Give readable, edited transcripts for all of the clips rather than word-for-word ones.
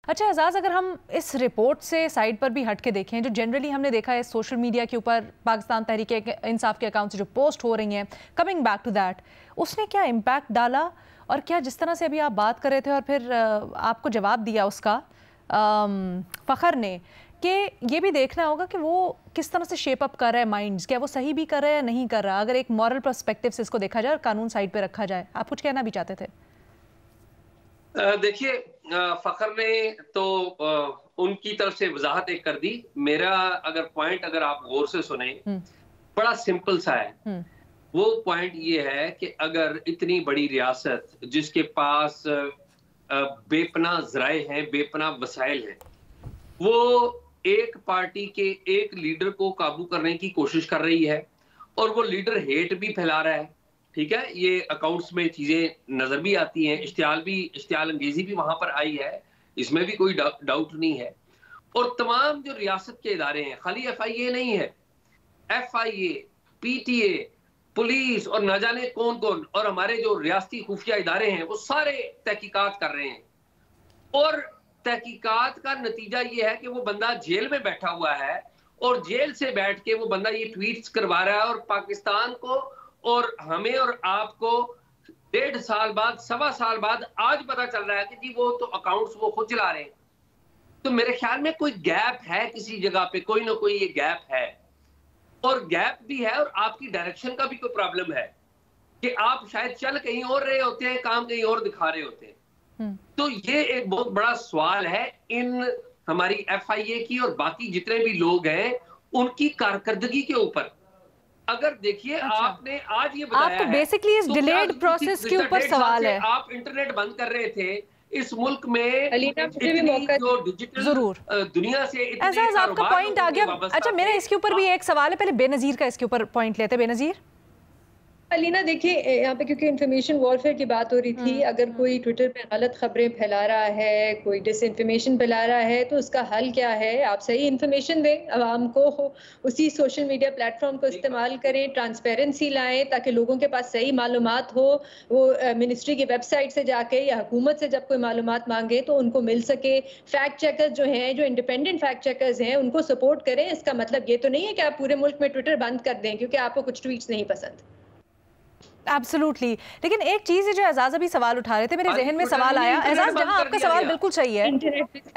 अच्छा एजाज, अगर हम इस रिपोर्ट से साइड पर भी हट के देखें, जो जनरली हमने देखा है सोशल मीडिया के ऊपर पाकिस्तान तहरीक इंसाफ के अकाउंट से जो पोस्ट हो रही हैं, कमिंग बैक टू दैट, उसने क्या इम्पैक्ट डाला? और क्या जिस तरह से अभी आप बात कर रहे थे और फिर आपको जवाब दिया उसका फ़खर ने, कि ये भी देखना होगा कि वो किस तरह से शेप अप कर रहा है माइंड्स, क्या वो सही भी कर रहा है या नहीं कर रहा, अगर एक मॉरल पर्सपेक्टिव से इसको देखा जाए और कानून साइड पे रखा जाए। आप कुछ कहना भी चाहते थे? देखिए, फ़खर ने तो उनकी तरफ से वजाहत एक कर दी। मेरा पॉइंट अगर आप गौर से सुने, बड़ा सिंपल सा है। वो पॉइंट ये है कि अगर इतनी बड़ी रियासत जिसके पास बेपनाह ज़राए हैं, बेपनाह वसाइल हैं, वो एक पार्टी के एक लीडर को काबू करने की कोशिश कर रही है और वो लीडर हेट भी फैला रहा है। ठीक है, ये अकाउंट्स में चीजें नजर भी आती हैं, इश्तियाल अंगेजी भी वहां पर आई है, इसमें भी कोई डाउट नहीं है। और तमाम जो रियासत के इदारे हैं, खाली FIA नहीं है, FIA, PTA, पुलिस और न जाने कौन कौन, और हमारे जो रियासती खुफिया इदारे हैं, वो सारे तहकीकात कर रहे हैं। और तहकीकात का नतीजा ये है कि वो बंदा जेल में बैठा हुआ है और जेल से बैठ के वो बंदा ये ट्वीट्स करवा रहा है और पाकिस्तान को और हमें और आपको 1.5 साल बाद, 1.25 साल बाद आज पता चल रहा है कि जी वो तो अकाउंट्स वो खुद चला रहे हैं। तो मेरे ख्याल में कोई गैप है, किसी जगह पे कोई ना कोई ये गैप है, और गैप भी है और आपकी डायरेक्शन का भी कोई प्रॉब्लम है कि आप शायद चल कहीं और रहे होते हैं, काम कहीं और दिखा रहे होते हैं। तो ये एक बहुत बड़ा सवाल है इन हमारी FIA की और बाकी जितने भी लोग हैं उनकी कारकर्दगी के ऊपर। अगर देखिए, अच्छा, आपने आज ये बताया आपको बेसिकली इस डिलेड प्रोसेस के ऊपर सवाल है। आप इंटरनेट बंद कर रहे थे इस मुल्क में, जो डिजिटल जरूर दुनिया से एजाज आपका पॉइंट आ गया। अच्छा, मेरा इसके ऊपर भी एक सवाल है, पहले बेनजीर का इसके ऊपर पॉइंट लेते हैं। बेनजीर। अलीना, देखिए यहाँ पे क्योंकि इंफॉर्मेशन वॉरफेयर की बात हो रही थी, अगर कोई ट्विटर पे गलत खबरें फैला रहा है, कोई डिसइंफॉर्मेशन फैला रहा है, तो उसका हल क्या है? आप सही इंफॉर्मेशन दें आवाम को, उसी सोशल मीडिया प्लेटफॉर्म को इस्तेमाल करें, ट्रांसपेरेंसी लाएं ताकि लोगों के पास सही मालूमात हो। वो मिनिस्ट्री की वेबसाइट से जाके या हुकूमत से जब कोई मालूमात मांगे तो उनको मिल सके। फैक्ट चेकर्स जो हैं, जो इंडिपेंडेंट फैक्ट चेकर्स हैं, उनको सपोर्ट करें। इसका मतलब ये तो नहीं है कि आप पूरे मुल्क में ट्विटर बंद कर दें क्योंकि आपको कुछ ट्वीट्स नहीं पसंद। एब्सोल्युटली। लेकिन एक चीज़ है जो एजाज अभी सवाल उठा रहे थे, मेरे जहन में सवाल आया। एजाज, जहां आपका सवाल बिल्कुल सही है,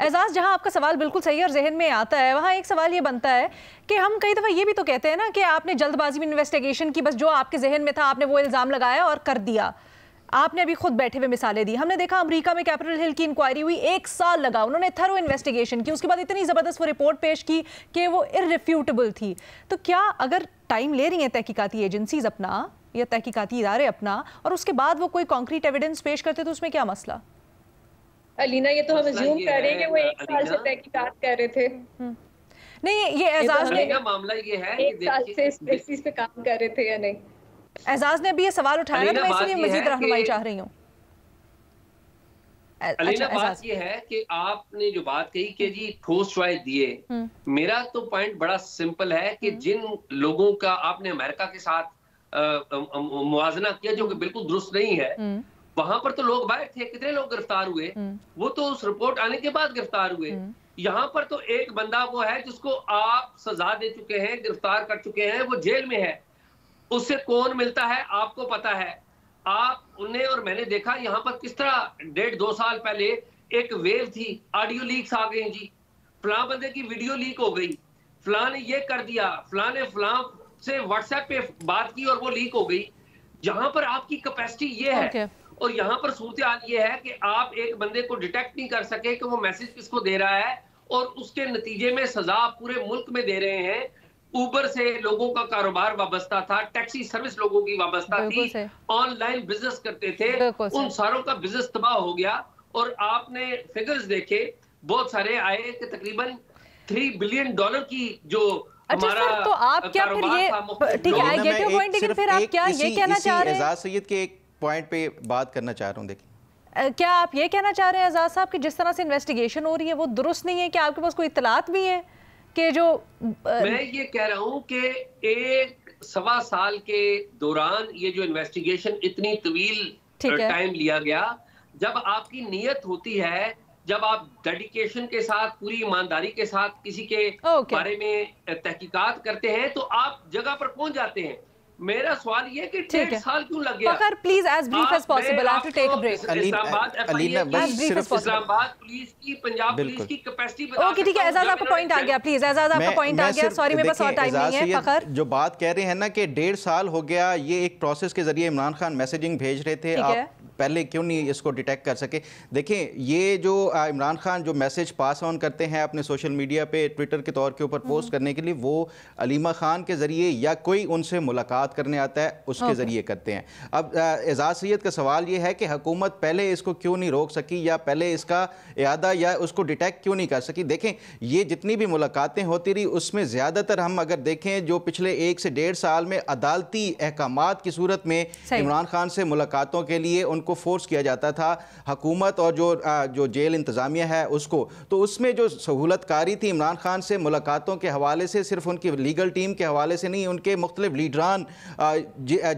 एजाज जहां आपका सवाल बिल्कुल सही है और जहन में आता है, वहां एक सवाल ये बनता है कि हम कई दफ़ा ये भी तो कहते हैं ना कि आपने जल्दबाजी में इन्वेस्टिगेशन की, बस जो आपके जहन में था आपने वो इल्ज़ाम लगाया और कर दिया। आपने अभी खुद बैठे हुए मिसालें दी। हमने देखा अमेरिका में कैपिटल हिल की इंक्वायरी हुई, 1 साल लगा, उन्होंने थरो इन्वेस्टिगेशन की, उसके बाद इतनी ज़बरदस्त वो रिपोर्ट पेश की कि वो इररिफ्यूटेबल थी। तो क्या अगर टाइम ले रही हैं तहकीकाती एजेंसीज अपना या तहकीकाती इदारे अपना और उसके बाद वो कोई कॉन्क्रीट एविडेंस पेश करते, तो उसमें क्या मसला? अलीना, ये तो हम अज्यूम कर रहे हैं कि वो 1 साल से तहकीकात कर रहे थे। नहीं, ये एजाज ने मामला ये है 1 साल से इस चीज पे काम कर रहे थे या नहीं? एजाज ने अभी ये सवाल उठाया, तो मैं इसलिए मजीद रहनुमाई चाह रही हूँ। अलीना, बात ये है कि आपने जो बात कही कि जी ठोस शवाहिद दिए, मेरा तो पॉइंट बड़ा सिंपल है कि जिन लोगों का आपने अमेरिका के साथ मुवाजना किया जो कि बिल्कुल दुरुस्त नहीं है, वहां पर तो लोग बाहर थे, कितने लोग गिरफ्तार हुए, वो तो उस रिपोर्ट आने के बाद गिरफ्तार हुए। यहाँ पर तो एक बंदा वो है जिसको आप सजा दे चुके हैं, गिरफ्तार कर चुके हैं, वो जेल में है, उससे कौन मिलता है आपको पता है। आप उन्हें और मैंने देखा यहाँ पर किस तरह 1.5-2 साल पहले एक वेव थी, ऑडियो लीक्स आ गई जी, फलां बंदे की वीडियो लीक हो गई, फलां ने ये कर दिया, फलां ने फलां से व्हाट्सएप पे बात की और वो लीक हो गई। यहाँ पर आपकी कैपेसिटी ये है और यहाँ पर सूरत हाल ये है कि आप एक बंदे को डिटेक्ट नहीं कर सके कि वो मैसेज किसको दे रहा है और उसके नतीजे में सजा पूरे मुल्क में दे रहे हैं। ऊबर से लोगों का कारोबार वाबस्ता था, टैक्सी सर्विस लोगों की वाबस्ता थी, ऑनलाइन बिजनेस करते थे, उन सारों का बिजनेस तबाह हो गया। और आपने फिगर्स देखे, बहुत सारे आए कि तकरीबन $3 बिलियन की जो हमारा तो आप क्या फिर ये ठीक है, आई गेट योर पॉइंट, लेकिन फिर आप क्या ये कहना चाह रहे हैं? एजाज सैयद के एक पॉइंट पे बात करना चाह रहा हूं। देखिए, क्या आप ये कहना चाह रहे हैं एजाज साहब कि जिस तरह से इन्वेस्टिगेशन हो रही है वो दुरुस्त नहीं है? कि आपके पास कोई इत्तलात भी है कि जो मैं ये कह रहा हूं कि 1-1.25 साल के दौरान ये जो इन्वेस्टिगेशन इतनी तवील टाइम लिया गया, जब आपकी नीयत होती है जब आप डेडिकेशन के साथ, पूरी ईमानदारी के साथ किसी के बारे में तहकीकात करते हैं तो आप जगह पर पहुंच जाते हैं। मेरा सवाल ये कि 1.5 साल क्यों लग गया? Fakhar, please as brief as possible, I have to take a break. Islamabad police की, पंजाब पुलिस की कैपेसिटी बता। ओके ठीक है, एजाज आपका पॉइंट आ गया, प्लीज एजाज आपका पॉइंट आ गया। सॉरी मेरे पास और टाइम नहीं है। फखर, जो बात कह रहे हैं ना कि 1.5 साल हो गया, ये एक प्रोसेस के जरिए इमरान खान मैसेजिंग भेज रहे थे, आप पहले क्यों नहीं इसको डिटेक्ट कर सके? देखें, ये जो इमरान खान जो मैसेज पास ऑन करते हैं अपने सोशल मीडिया पे, ट्विटर के तौर के ऊपर पोस्ट करने के लिए, वो अलीमा खान के ज़रिए या कोई उनसे मुलाकात करने आता है उसके ज़रिए करते हैं। अब एजाज सैयद का सवाल ये है कि हुकूमत पहले इसको क्यों नहीं रोक सकी या पहले इसका इयादा या उसको डिटेक्ट क्यों नहीं कर सकी? देखें, ये जितनी भी मुलाकातें होती रही उसमें ज़्यादातर हम अगर देखें जो पिछले 1 से 1.5 साल में अदालती अहकामात की सूरत में इमरान खान से मुलाकातों के लिए उनको फोर्स किया जाता था, हुकूमत और जो जेल इंतज़ामिया है उसको, तो उसमें जो सहूलतकारी थी इमरान खान से मुलाकातों के हवाले से, सिर्फ उनकी लीगल टीम के हवाले से नहीं, उनके मुख्तलिफ लीडरान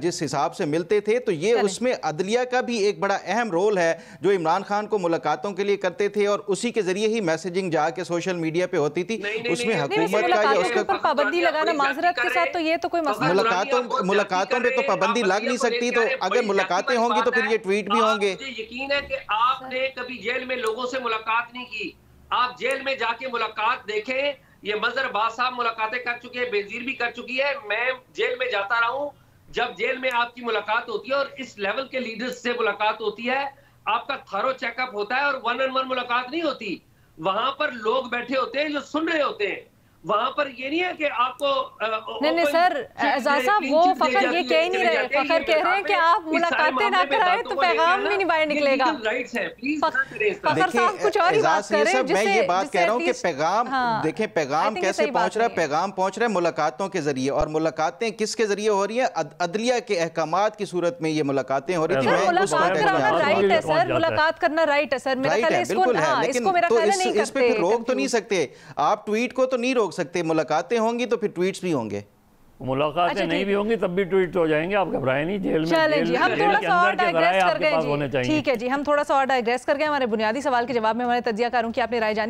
जिस हिसाब से मिलते थे, तो ये उसमें अदलिया का भी एक बड़ा अहम रोल है जो इमरान खान को मुलाकातों के लिए करते थे और उसी के जरिए ही मैसेजिंग जाके सोशल मीडिया पे होती थी। उसमें हुकूमत का या उसका पाबंदी लगाना माजरत के साथ तो ये तो कोई मसला, मुलाकातों पे तो पाबंदी लग नहीं सकती, तो अगर मुलाकातें होंगी तो फिर ये ट्वीट भी होंगे। मुझे यकीन है कि आपने कभी जेल में लोगों से मुलाकात नहीं की। आप जेल में जाके मुलाकात देखें, ये मंजर अब्बास साहब मुलाकातें कर चुके हैं, बेनजीर भी कर चुकी है, मैं जेल में जाता रहा हूं। जब जेल में आपकी मुलाकात होती है और इस लेवल के लीडर्स से मुलाकात होती है, आपका थरो चेकअप होता है और 1-on-1 मुलाकात नहीं होती। वहां पर लोग बैठे होते हैं जो सुन रहे होते हैं, वहां पर ये नहीं है कि आपको नहीं सर, एजाज साहब वो फखर ये कह नहीं रहे, फखर कह रहे हैं कि आप मुलाकातें ना कराएं तो पैगाम भी नहीं बाहर निकलेगा। फखर साहब कुछ और ही बात कर रहे हैं। मैं ये बात कह रहा हूं कि पैगाम, देखें पैगाम कैसे पहुंच रहा है, पैगाम पहुंच रहा है मुलाकातों के जरिए, और मुलाकातें किसके जरिए हो रही है? अदलिया के अहकामात की सूरत में ये मुलाकातें हो रही थी। मुलाकात कराना राइट है सर, मुलाकात करना राइट है सर, मेरा ख्याल है इसको मेरा ख्याल है नहीं करते, इस पे फिर रोक तो नहीं सकते आप, ट्वीट को तो नहीं रोक सकते, मुलाकातें होंगी तो फिर ट्वीट्स भी होंगे। मुलाकातें नहीं भी होंगी तब भी ट्वीट हो जाएंगे, आप घबराएं नहीं। जेल में चलें जी, हम थोड़ा सा और डाइग्रेस कर गए जी, ठीक है जी, हम थोड़ा सा और डाइग्रेस कर गए। हमारे बुनियादी सवाल के जवाब में हमारे तज्जियाकारों की आपने राय जानी।